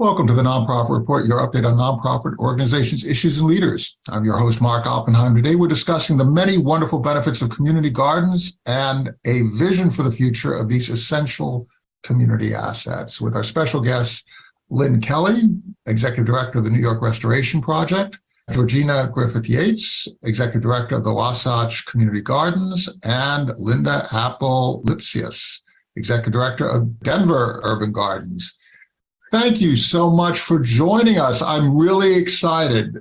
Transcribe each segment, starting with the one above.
Welcome to the Nonprofit Report, your update on nonprofit organizations, issues, and leaders. I'm your host, Mark Oppenheim. Today, we're discussing the many wonderful benefits of community gardens and a vision for the future of these essential community assets with our special guests, Lynn Kelly, Executive Director of the New York Restoration Project, Georgina Griffith-Yates, Executive Director of the Wasatch Community Gardens, and Linda Appel Lipsius, Executive Director of Denver Urban Gardens. Thank you so much for joining us. I'm really excited.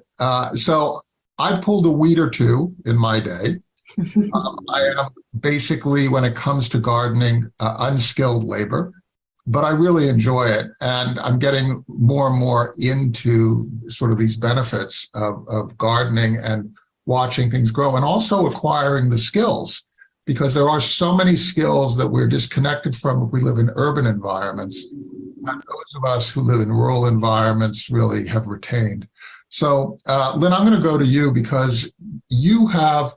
So I've pulled a weed or two in my day. I am basically, when it comes to gardening, unskilled labor, but I really enjoy it. And I'm getting more and more into sort of these benefits of gardening and watching things grow, and also acquiring the skills, because there are so many skills that we're disconnected from if we live in urban environments. And those of us who live in rural environments really have retained. So, Lynn, I'm going to go to you because you have,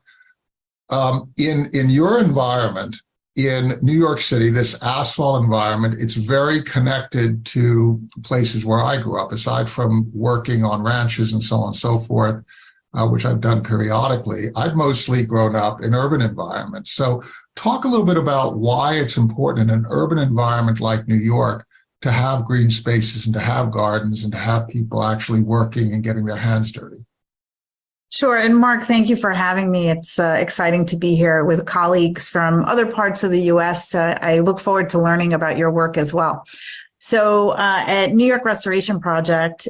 in your environment in New York City, this asphalt environment, it's very connected to places where I grew up, aside from working on ranches and so on and so forth, which I've done periodically. I've mostly grown up in urban environments. So talk a little bit about why it's important in an urban environment like New York to have green spaces and to have gardens and to have people actually working and getting their hands dirty. Sure. And Mark, thank you for having me. It's exciting to be here with colleagues from other parts of the U.S. I look forward to learning about your work as well. So at New York Restoration Project,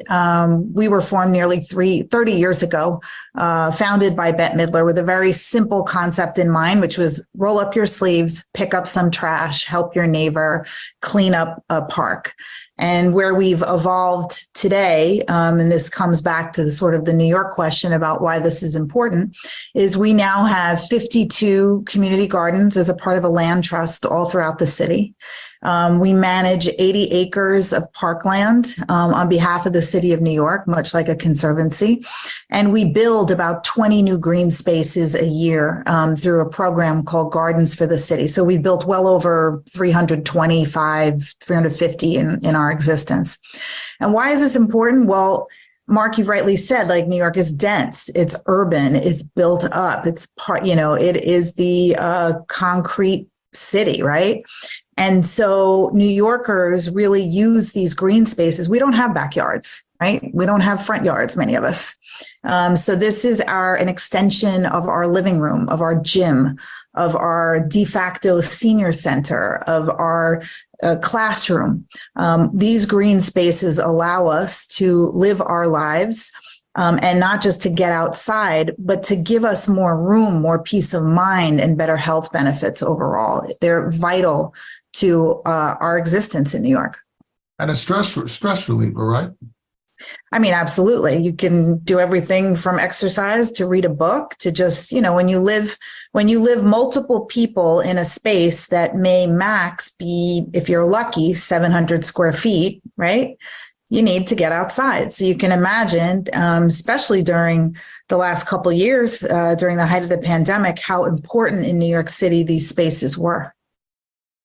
we were formed nearly 30 years ago, founded by Bette Midler with a very simple concept in mind, which was roll up your sleeves, pick up some trash, help your neighbor, clean up a park. And where we've evolved today, and this comes back to the sort of the New York question about why this is important, is we now have 52 community gardens as a part of a land trust all throughout the city. We manage 80 acres of parkland on behalf of the city of New York, much like a conservancy. And we build about 20 new green spaces a year through a program called Gardens for the City. So we've built well over 350 in our existence. And why is this important? Well, Mark, you've rightly said, like, New York is dense, it's urban, it's built up, it's it is the concrete city, right? And so New Yorkers really use these green spaces. We don't have backyards, right? We don't have front yards, many of us. So this is an extension of our living room, of our gym, of our de facto senior center, of our classroom. These green spaces allow us to live our lives, and not just to get outside, but to give us more room, more peace of mind, and better health benefits overall. They're vital to our existence in New York. And a stress reliever, right? I mean, absolutely. You can do everything from exercise to read a book to just, when you live multiple people in a space that may max be, if you're lucky, 700 square feet, right? You need to get outside. So you can imagine, especially during the last couple of years, during the height of the pandemic, how important in New York City these spaces were.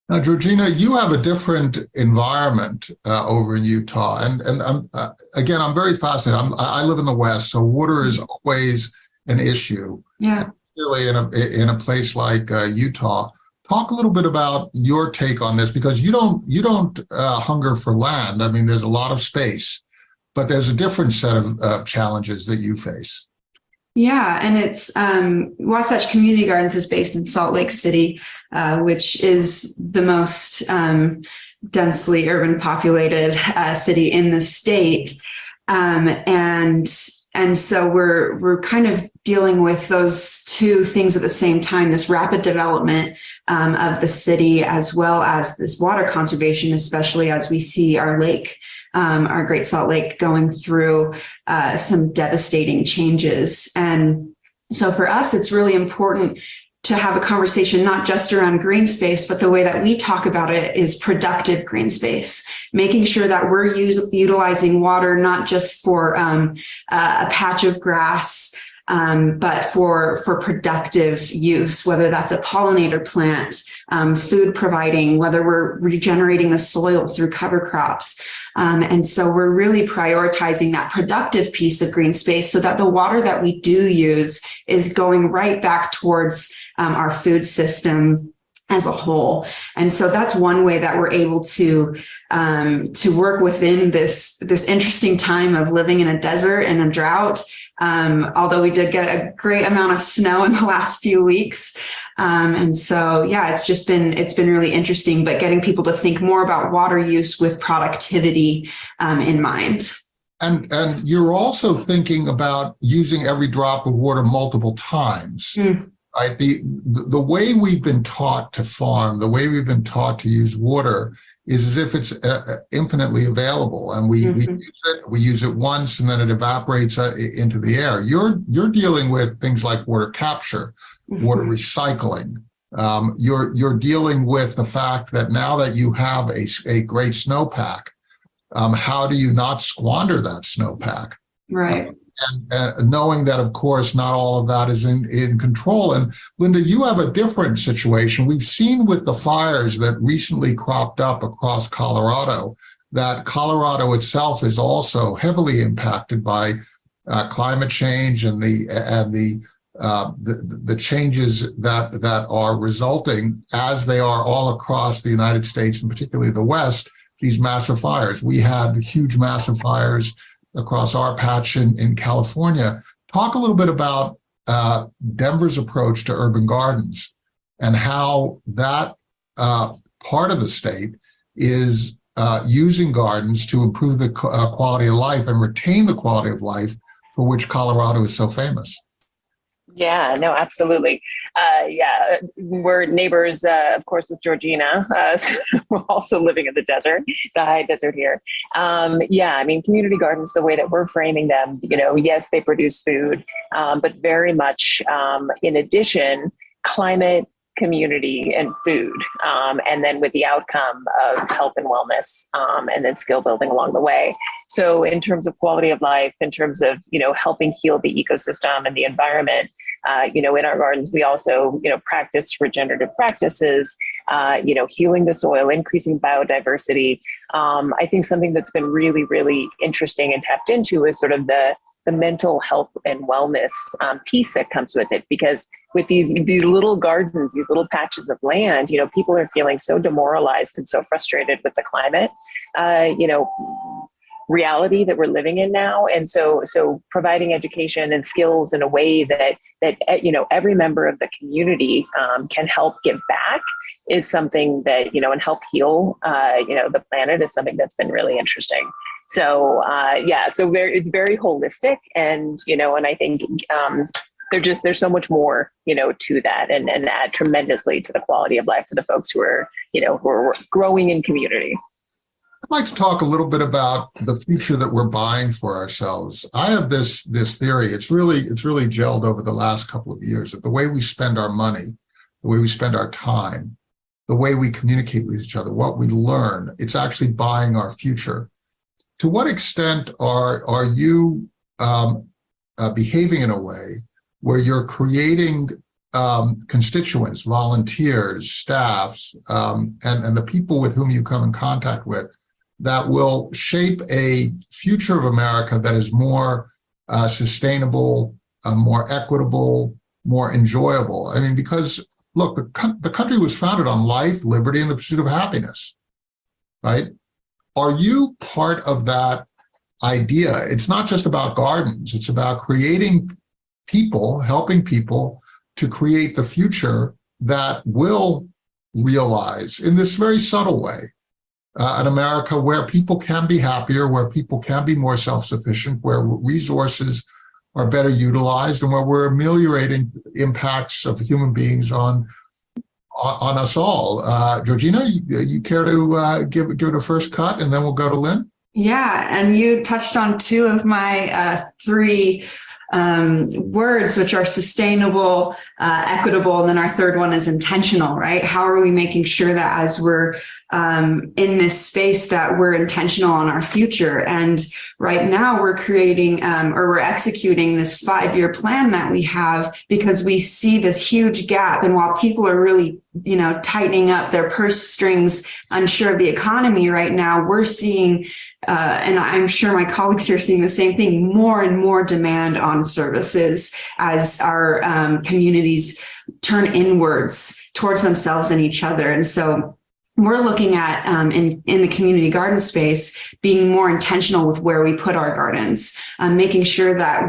Now, Georgina, you have a different environment over in Utah. And I'm very fascinated. I live in the West, so water is always an issue. Yeah. Really in a place like Utah. Talk a little bit about your take on this, because you don't hunger for land. I mean, there's a lot of space, but there's a different set of challenges that you face. Yeah, and it's Wasatch Community Gardens is based in Salt Lake City, which is the most densely urban populated city in the state, and so we're kind of dealing with those two things at the same time: this rapid development of the city, as well as this water conservation, especially as we see our lake. Our Great Salt Lake going through some devastating changes. And so for us, it's really important to have a conversation not just around green space, but the way that we talk about it is productive green space, making sure that we're utilizing water not just for a patch of grass but for productive use, whether that's a pollinator plant, food providing, whether we're regenerating the soil through cover crops. And so we're really prioritizing that productive piece of green space so that the water that we do use is going right back towards our food system as a whole. And so that's one way that we're able to work within this interesting time of living in a desert and a drought. Although we did get a great amount of snow in the last few weeks. And so, yeah, it's been really interesting, but getting people to think more about water use with productivity in mind. And you're also thinking about using every drop of water multiple times. Right? The way we've been taught to farm, the way we've been taught to use water is as if it's infinitely available, and we use it once and then it evaporates into the air. You're dealing with things like water capture, water recycling. You're dealing with the fact that now that you have a great snowpack, how do you not squander that snowpack? Right. And knowing that, of course, not all of that is in control. And Linda, you have a different situation. We've seen with the fires that recently cropped up across Colorado, that Colorado itself is also heavily impacted by climate change and the changes that are resulting, as they are all across the United States and particularly the West, these massive fires. We had huge massive fires across our patch in California. Talk a little bit about Denver's approach to urban gardens and how that part of the state is using gardens to improve the quality of life and retain the quality of life for which Colorado is so famous. Yeah, no, absolutely. We're neighbors, of course, with Georgina. So we're also living in the desert, the high desert here. Community gardens, the way that we're framing them, yes, they produce food, but very much in addition, climate, community, and food. And then with the outcome of health and wellness, and then skill building along the way. So in terms of quality of life, in terms of, helping heal the ecosystem and the environment, in our gardens, we also, practice regenerative practices, healing the soil, increasing biodiversity. I think something that's been really, really interesting and tapped into is sort of the mental health and wellness piece that comes with it, because with these little gardens, these little patches of land, people are feeling so demoralized and so frustrated with the climate, reality that we're living in now. And so providing education and skills in a way that every member of the community can help give back is something that, and help heal, the planet is something that's been really interesting. So, it's very holistic, and, and I think there's so much more, to that and add tremendously to the quality of life for the folks who are growing in community. I'd like to talk a little bit about the future that we're buying for ourselves. I have this theory. It's really gelled over the last couple of years, that the way we spend our money, the way we spend our time, the way we communicate with each other, what we learn, it's actually buying our future. To what extent are you behaving in a way where you're creating constituents, volunteers, staffs, and the people with whom you come in contact with that will shape a future of America that is more sustainable, more equitable, more enjoyable? I mean, because look, the country was founded on life, liberty, and the pursuit of happiness, right? Are you part of that idea? It's not just about gardens. It's about creating people, helping people to create the future that will realize in this very subtle way an America where people can be happier, where people can be more self-sufficient, where resources are better utilized, and where we're ameliorating impacts of human beings on us all. Georgina, you care to give it a first cut, and then we'll go to Lynn? Yeah, and you touched on two of my three words, which are sustainable, equitable, and then our third one is intentional, right? How are we making sure that as we're in this space that we're intentional on our future? And right now we're creating or we're executing this 5-year plan that we have because we see this huge gap. And while people are really, tightening up their purse strings, unsure of the economy right now, we're seeing, and I'm sure my colleagues are seeing the same thing, more and more demand on services as our communities turn inwards towards themselves and each other. And so we're looking at in the community garden space being more intentional with where we put our gardens, making sure that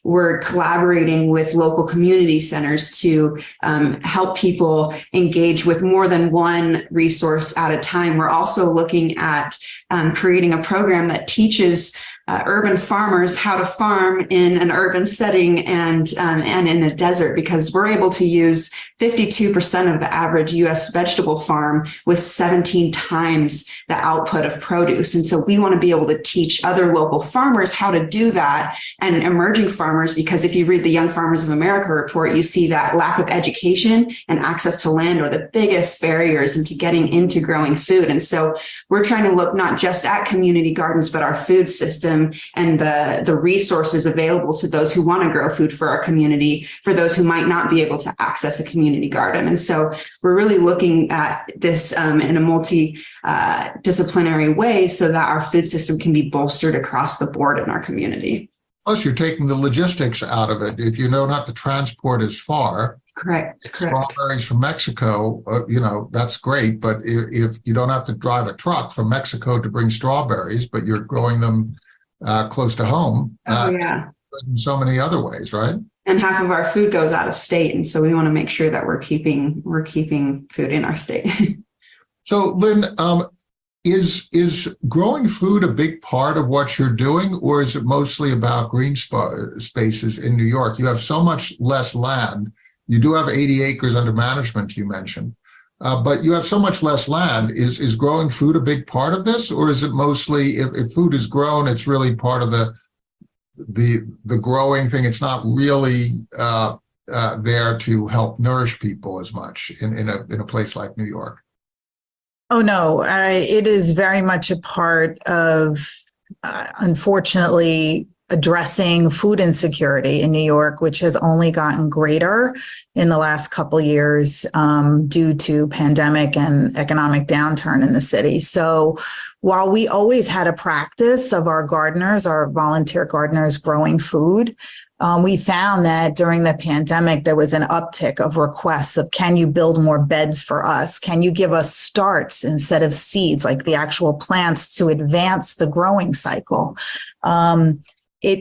we're collaborating with local community centers to help people engage with more than one resource at a time. We're also looking at creating a program that teaches urban farmers how to farm in an urban setting and in a desert, because we're able to use 52% of the average U.S. vegetable farm with 17 times the output of produce. And so we want to be able to teach other local farmers how to do that, and emerging farmers, because if you read the Young Farmers of America report, you see that lack of education and access to land are the biggest barriers into getting into growing food. And so we're trying to look not just at community gardens, but our food system and the resources available to those who want to grow food for our community, for those who might not be able to access a community garden. And so we're really looking at this in a multi-disciplinary way so that our food system can be bolstered across the board in our community. Plus, you're taking the logistics out of it. If you don't have to transport as far. Correct. Strawberries from Mexico, that's great. But if you don't have to drive a truck from Mexico to bring strawberries, but you're growing them close to home. In so many other ways, right? And half of our food goes out of state, and so we want to make sure that we're keeping food in our state. So, Lynn, is growing food a big part of what you're doing, or is it mostly about green spaces in New York? You have so much less land. You do have 80 acres under management, you mentioned. But you have so much less land. Is growing food a big part of this, or is it mostly if food is grown, it's really part of the growing thing? It's not really there to help nourish people as much in a place like New York. Oh no, it is very much a part of, unfortunately, addressing food insecurity in New York, which has only gotten greater in the last couple years due to pandemic and economic downturn in the city. So while we always had a practice of our gardeners, our volunteer gardeners growing food, we found that during the pandemic, there was an uptick of requests of, can you build more beds for us? Can you give us starts instead of seeds, like the actual plants to advance the growing cycle?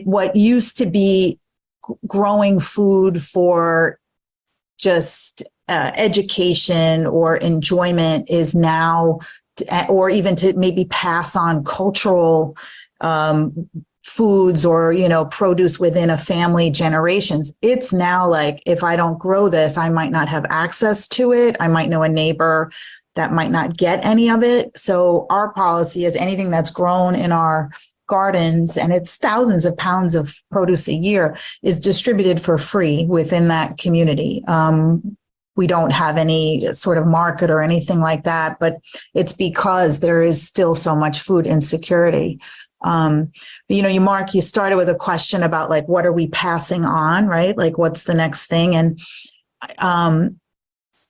What used to be growing food for just education or enjoyment is now, or even to maybe pass on cultural foods or, produce within a family generations. It's now like, if I don't grow this, I might not have access to it. I might know a neighbor that might not get any of it. So our policy is anything that's grown in our gardens, and it's thousands of pounds of produce a year, is distributed for free within that community. We don't have any sort of market or anything like that, but it's because there is still so much food insecurity. Mark, you started with a question about like, what are we passing on, right? Like, what's the next thing? And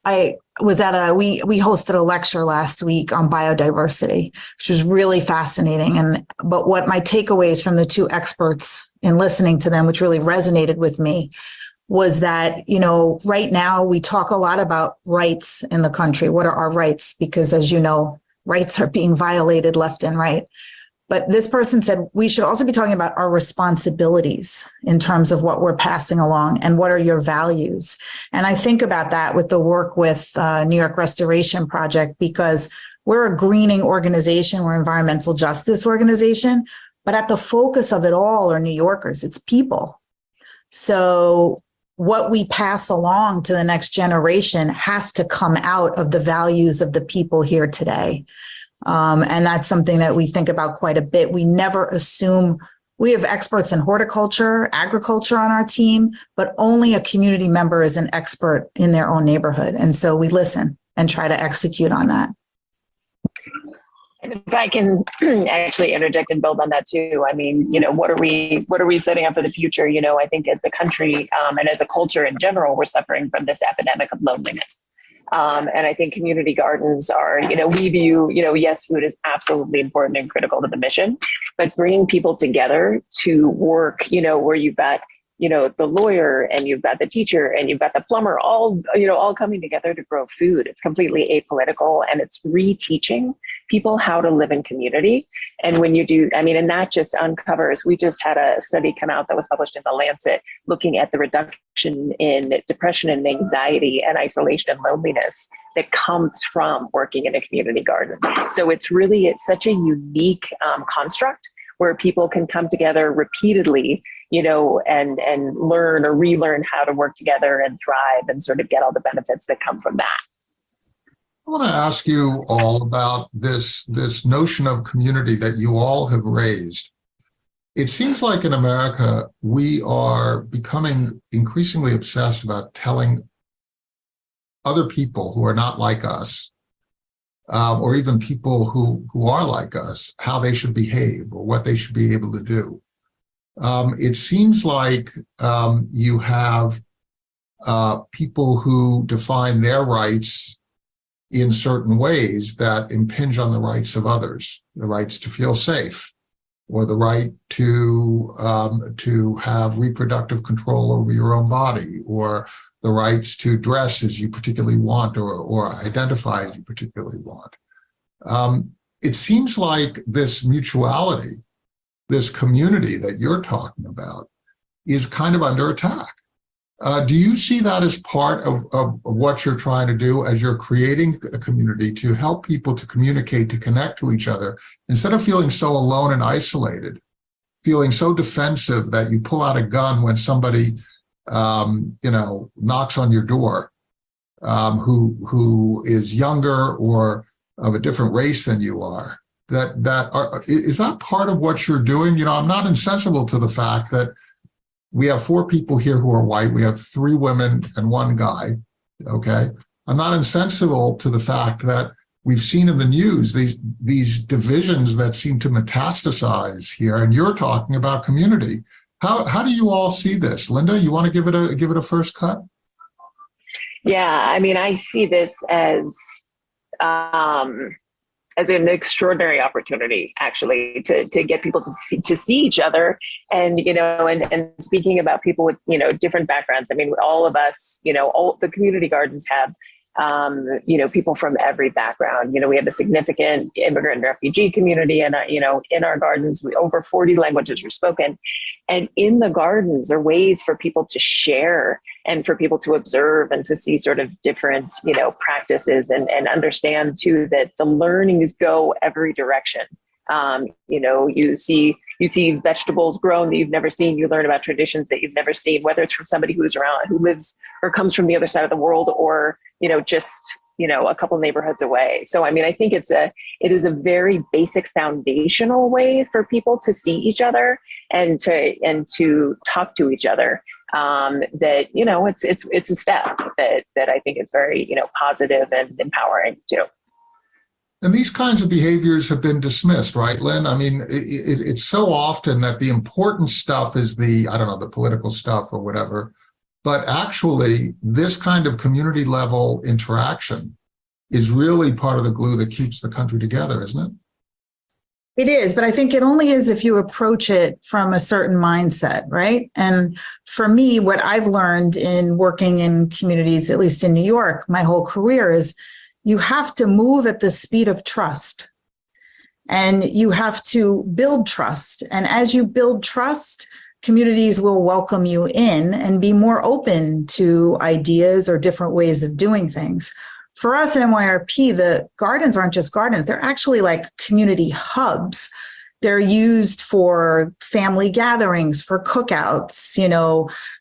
I was we hosted a lecture last week on biodiversity, which was really fascinating. But what my takeaways from the two experts in listening to them, which really resonated with me, was that, right now we talk a lot about rights in the country. What are our rights? Because as you know, rights are being violated left and right. But this person said we should also be talking about our responsibilities in terms of what we're passing along and what are your values. And I think about that with the work with New York Restoration Project, because we're a greening organization, we're an environmental justice organization, but at the focus of it all are New Yorkers, it's people. So what we pass along to the next generation has to come out of the values of the people here today. And that's something that we think about quite a bit. We never assume We have experts in horticulture, agriculture on our team, but only a community member is an expert in their own neighborhood. And so we listen and try to execute on that. And if I can actually interject and build on that too, I mean, what are we setting up for the future? I think as a country and as a culture in general, we're suffering from this epidemic of loneliness. And I think community gardens are, we view, yes, food is absolutely important and critical to the mission, but bringing people together to work, where you've got, the lawyer and you've got the teacher and you've got the plumber, all coming together to grow food. It's completely apolitical, and it's reteaching people how to live in community. And when you do, and that just uncovers, we just had a study come out that was published in The Lancet looking at the reduction in depression and anxiety and isolation and loneliness that comes from working in a community garden. So it's such a unique construct where people can come together repeatedly, and learn or relearn how to work together and thrive and sort of get all the benefits that come from that. I want to ask you all about this notion of community that you all have raised. It seems like in America, we are becoming increasingly obsessed about telling other people who are not like us, or even people who are like us, how they should behave or what they should be able to do. It seems like you have people who define their rights in certain ways that impinge on the rights of others, the rights to feel safe, or the right to have reproductive control over your own body, or the rights to dress as you particularly want, or identify as you particularly want. It seems like this mutuality, this community that you're talking about, is kind of under attack. Do you see that as part of what you're trying to do as you're creating a community to help people to communicate, to connect to each other, instead of feeling so alone and isolated, feeling so defensive that you pull out a gun when somebody, knocks on your door, who is younger or of a different race than you are? Is that part of what you're doing? I'm not insensible to the fact that we have 4 people here who are white. We have 3 women and 1 guy. Okay. I'm not insensible to the fact that we've seen in the news these divisions that seem to metastasize here. And you're talking about community. How do you all see this? Linda, you want to give it a first cut? Yeah. I see this as an extraordinary opportunity, actually, to get people to see each other. And, and speaking about people with, different backgrounds. All of us, all the community gardens have, people from every background. We have a significant immigrant and refugee community, and, in our gardens, over 40 languages are spoken. And in the gardens are ways for people to share and for people to observe and to see sort of different, practices and understand too that the learnings go every direction. You see vegetables grown that you've never seen. You learn about traditions that you've never seen, whether it's from somebody who lives or comes from the other side of the world, or, just, a couple neighborhoods away. So, I think it is a very basic foundational way for people to see each other and to talk to each other. That, it's a step that I think is very, positive and empowering too. And these kinds of behaviors have been dismissed, right, Lynn? It's so often that the important stuff is the political stuff or whatever. But actually, this kind of community level interaction is really part of the glue that keeps the country together, isn't it? It is, but I think it only is if you approach it from a certain mindset, right? And for me, what I've learned in working in communities, at least in New York, my whole career, is you have to move at the speed of trust, and you have to build trust. And as you build trust, communities will welcome you in and be more open to ideas or different ways of doing things. For us at NYRP, the gardens aren't just gardens. They're actually like community hubs. They're used for family gatherings, for cookouts,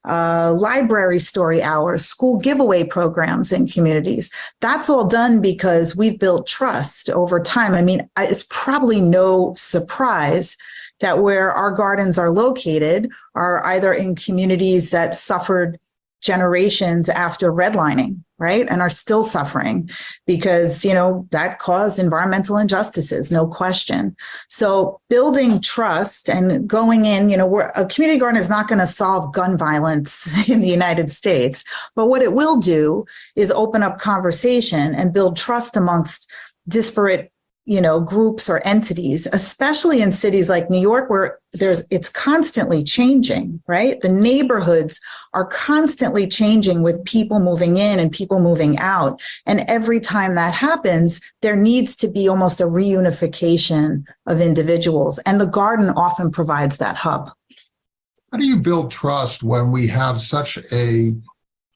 library story hours, school giveaway programs in communities. That's all done because we've built trust over time. It's probably no surprise that where our gardens are located are either in communities that suffered generations after redlining, right? And are still suffering because, that caused environmental injustices, no question. So building trust and going in, a community garden is not going to solve gun violence in the United States, but what it will do is open up conversation and build trust amongst disparate groups or entities, especially in cities like New York, where it's constantly changing, right? The neighborhoods are constantly changing with people moving in and people moving out. And every time that happens, there needs to be almost a reunification of individuals. And the garden often provides that hub. How do you build trust when we have such a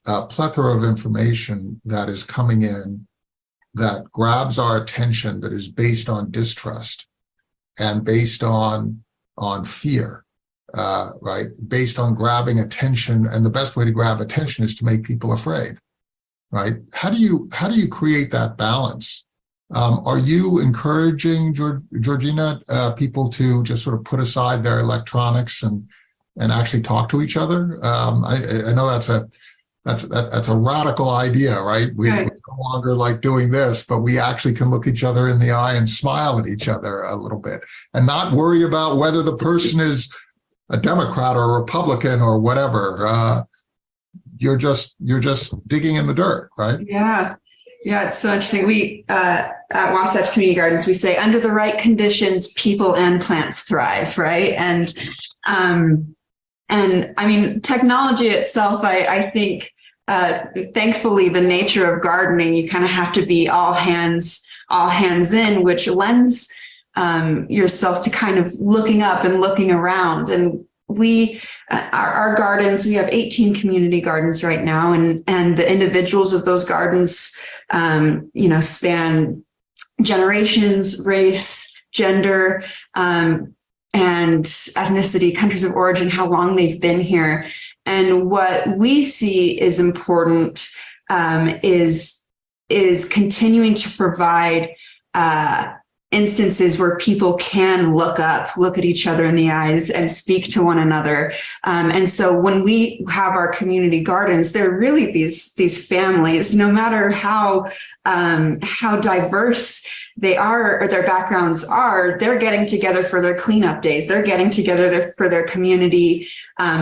plethora of information that is coming in that grabs our attention, that is based on distrust and based on fear, right? Based on grabbing attention, and the best way to grab attention is to make people afraid, right? How do you create that balance? Are you encouraging, Georgina, people to just sort of put aside their electronics and actually talk to each other? I know that's a radical idea, right? We're no longer like doing this, but we actually can look each other in the eye and smile at each other a little bit and not worry about whether the person is a Democrat or a Republican or whatever. You're just digging in the dirt, right? Yeah. Yeah, it's so interesting. We at Wasatch Community Gardens, we say under the right conditions, people and plants thrive, right? And I mean, technology itself, I think, thankfully, the nature of gardening, you kind of have to be all hands in, which lends yourself to kind of looking up and looking around. And our gardens, we have 18 community gardens right now, and the individuals of those gardens, span generations, race, gender, and ethnicity, countries of origin, how long they've been here. And what we see is important is continuing to provide instances where people can look at each other in the eyes and speak to one another. And so when we have our community gardens, they're really these families, no matter how diverse they are or their backgrounds are, they're getting together for their cleanup days. They're getting together for their community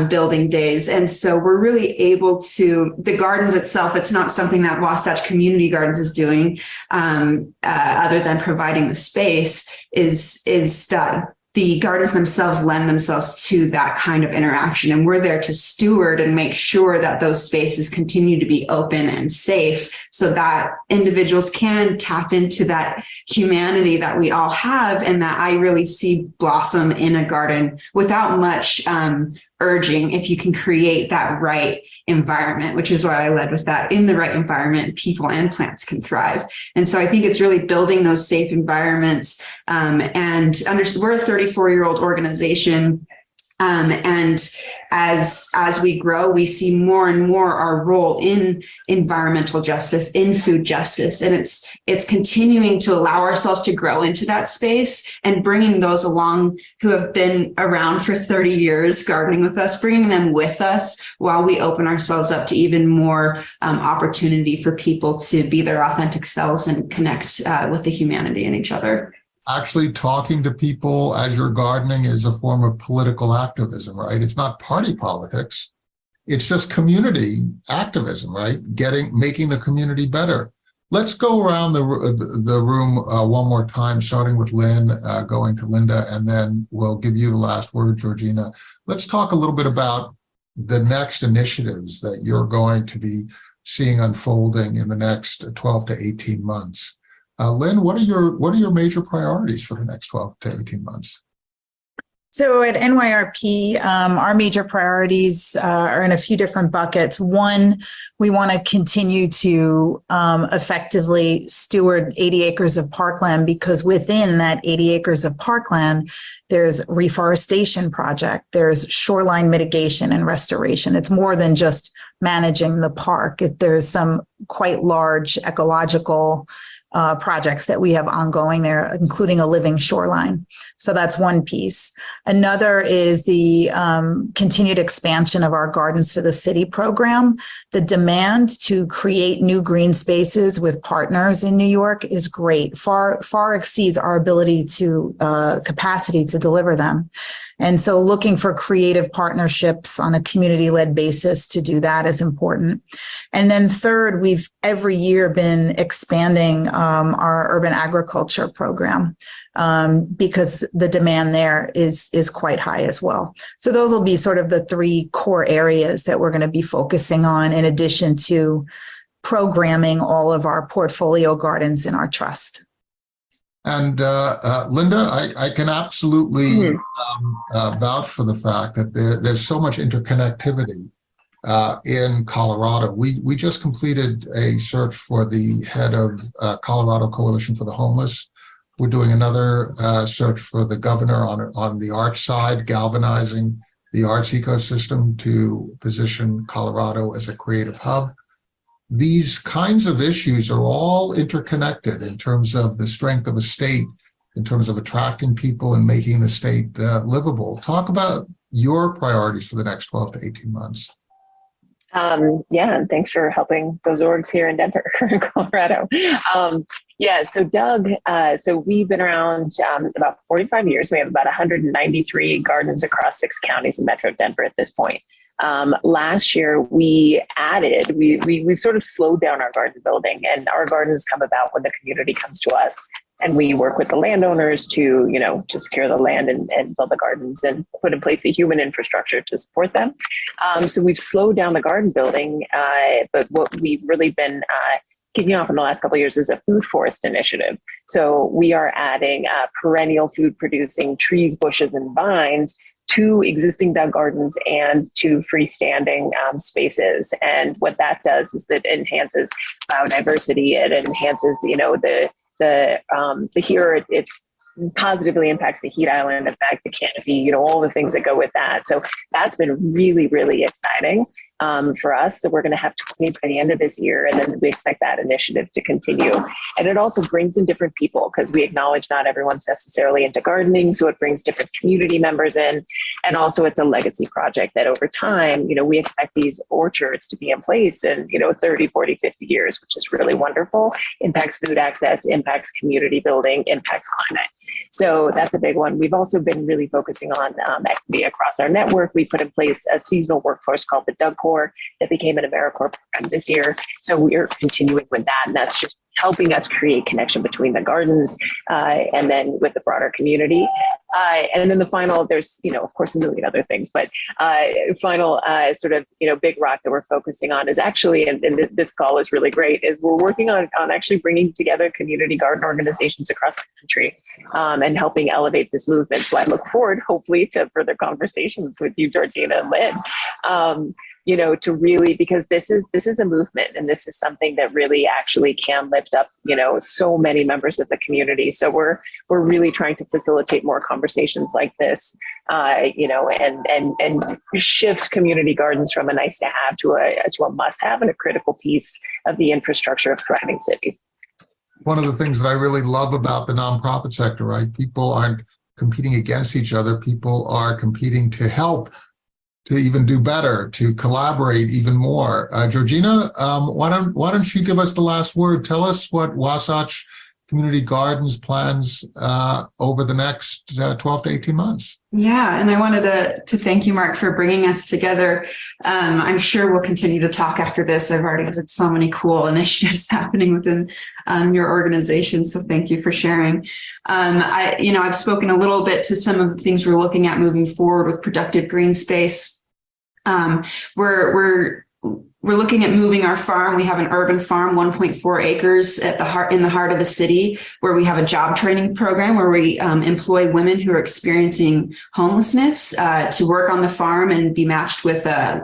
building days. And so we're really able to, the gardens itself, it's not something that Wasatch Community Gardens is doing other than providing the space, is that the gardens themselves lend themselves to that kind of interaction. And we're there to steward and make sure that those spaces continue to be open and safe so that individuals can tap into that humanity that we all have and that I really see blossom in a garden without much urging, if you can create that right environment, which is why I led with that. In the right environment, people and plants can thrive. And so I think it's really building those safe environments. We're a 34-year-old organization. And as we grow, we see more and more our role in environmental justice, in food justice, and it's continuing to allow ourselves to grow into that space and bringing those along who have been around for 30 years gardening with us, bringing them with us while we open ourselves up to even more opportunity for people to be their authentic selves and connect with the humanity in each other. Actually talking to people as you're gardening is a form of political activism, right? It's not party politics. It's just community activism, right? Making the community better. Let's go around the room one more time, starting with Lynn, going to Linda, and then we'll give you the last word, Georgina. Let's talk a little bit about the next initiatives that you're going to be seeing unfolding in the next 12 to 18 months. Lynn, what are your major priorities for the next 12 to 18 months? So at NYRP, our major priorities are in a few different buckets. One, we want to continue to effectively steward 80 acres of parkland, because within that 80 acres of parkland, there's reforestation project, there's shoreline mitigation and restoration. It's more than just managing the park. There's some quite large ecological projects that we have ongoing there, including a living shoreline. So that's one piece. Another is the continued expansion of our Gardens for the City program. The demand to create new green spaces with partners in New York is great, far exceeds our ability to capacity to deliver them. And so looking for creative partnerships on a community-led basis to do that is important. And then third, we've every year been expanding our urban agriculture program because the demand there is quite high as well. So those will be sort of the three core areas that we're going to be focusing on, in addition to programming all of our portfolio gardens in our trust. And Linda, I can absolutely vouch for the fact that there's so much interconnectivity in Colorado. We just completed a search for the head of Colorado Coalition for the Homeless. We're doing another search for the governor on the arts side, galvanizing the arts ecosystem to position Colorado as a creative hub. These kinds of issues are all interconnected in terms of the strength of a state, in terms of attracting people and making the state livable. Talk about your priorities for the next 12 to 18 months. Yeah, and thanks for helping those orgs here in Denver, Colorado. So Doug, so we've been around about 45 years. We have about 193 gardens across 6 counties in Metro Denver at this point. Last year, we've sort of slowed down our garden building, and our gardens come about when the community comes to us, and we work with the landowners to secure the land and build the gardens and put in place the human infrastructure to support them. So we've slowed down the garden building, but what we've really been kicking off in the last couple of years is a food forest initiative. So we are adding perennial food producing trees, bushes, and vines to existing Doug gardens and to freestanding spaces. And what that does is that it enhances biodiversity. It enhances, it positively impacts the heat island effect, the canopy, all the things that go with that. So that's been really, really exciting for us. So we're going to have 20 by the end of this year, and then we expect that initiative to continue. And it also brings in different people, because we acknowledge not everyone's necessarily into gardening, so it brings different community members in. And also it's a legacy project that over time, we expect these orchards to be in place in 30, 40, 50 years, which is really wonderful. Impacts food access, impacts community building, impacts climate. So that's a big one. We've also been really focusing on equity across our network. We put in place a seasonal workforce called the Doug Corps that became an AmeriCorps program this year. So we're continuing with that, and that's just helping us create connection between the gardens and then with the broader community. And then the final, there's, of course, a million other things, but final sort of, big rock that we're focusing on is actually, and this call is really great, is we're working on actually bringing together community garden organizations across the country and helping elevate this movement. So I look forward, hopefully, to further conversations with you, Georgina and Lynn. To really, because this is a movement, and this is something that really actually can lift up, so many members of the community. So we're really trying to facilitate more conversations like this, and shift community gardens from a nice to have to a must have and a critical piece of the infrastructure of thriving cities. One of the things that I really love about the nonprofit sector, right? People aren't competing against each other. People are competing to help, to even do better, to collaborate even more. Georgina, why don't you give us the last word? Tell us what Wasatch Community Gardens plans over the next 12 to 18 months. Yeah, and I wanted to thank you, Mark, for bringing us together. I'm sure we'll continue to talk after this. I've already heard so many cool initiatives happening within your organization, so thank you for sharing. I've spoken a little bit to some of the things we're looking at moving forward with productive green space. We're looking at moving our farm. We have an urban farm, 1.4 acres in the heart of the city, where we have a job training program where we employ women who are experiencing homelessness to work on the farm and be matched with a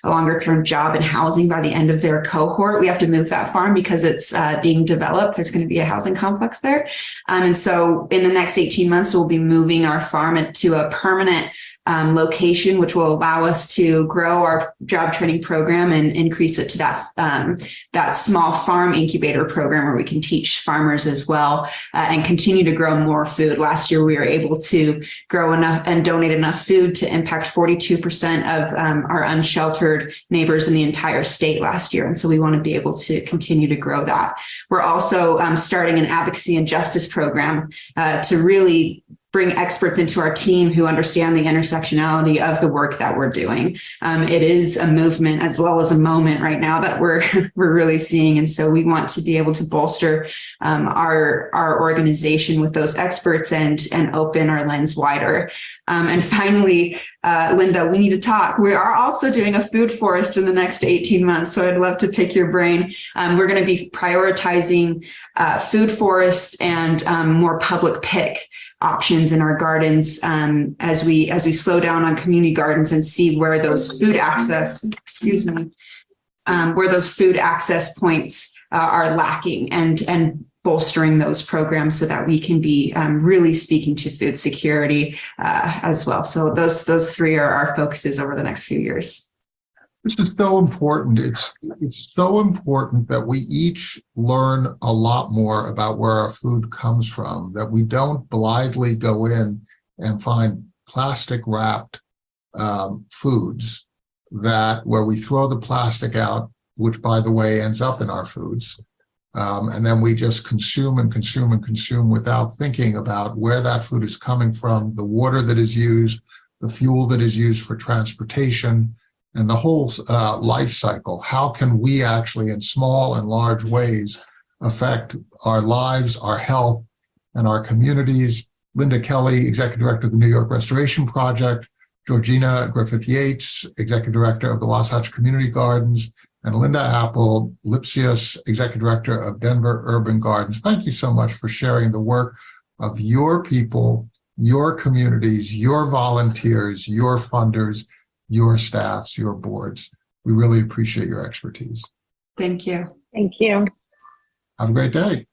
longer term job and housing by the end of their cohort. We have to move that farm because it's being developed. There's going to be a housing complex there. And so in the next 18 months, we'll be moving our farm to a permanent location, which will allow us to grow our job training program and increase it to that small farm incubator program where we can teach farmers as well, and continue to grow more food. Last year, we were able to grow enough and donate enough food to impact 42% of our unsheltered neighbors in the entire state last year. And so we want to be able to continue to grow that. We're also starting an advocacy and justice program to really bring experts into our team who understand the intersectionality of the work that we're doing. It is a movement as well as a moment right now that we're really seeing. And so we want to be able to bolster our organization with those experts and open our lens wider. And finally, Linda, we need to talk. We are also doing a food forest in the next 18 months. So I'd love to pick your brain. We're going to be prioritizing food forests and more public pick options in our gardens as we slow down on community gardens and see where those food access, where those food access points are lacking and bolstering those programs so that we can be really speaking to food security as well. So those three are our focuses over the next few years. This is so important. It's so important that we each learn a lot more about where our food comes from, that we don't blithely go in and find plastic wrapped foods where we throw the plastic out, which by the way ends up in our foods. And then we just consume and consume and consume without thinking about where that food is coming from, the water that is used, the fuel that is used for transportation, and the whole life cycle. How can we actually, in small and large ways, affect our lives, our health, and our communities? Linda Kelly, Executive Director of the New York Restoration Project, Georgina Griffith-Yates, Executive Director of the Wasatch Community Gardens, and Linda Appel, Lipsius, Executive Director of Denver Urban Gardens. Thank you so much for sharing the work of your people, your communities, your volunteers, your funders, your staffs, your boards. We really appreciate your expertise. Thank you. Thank you. Have a great day.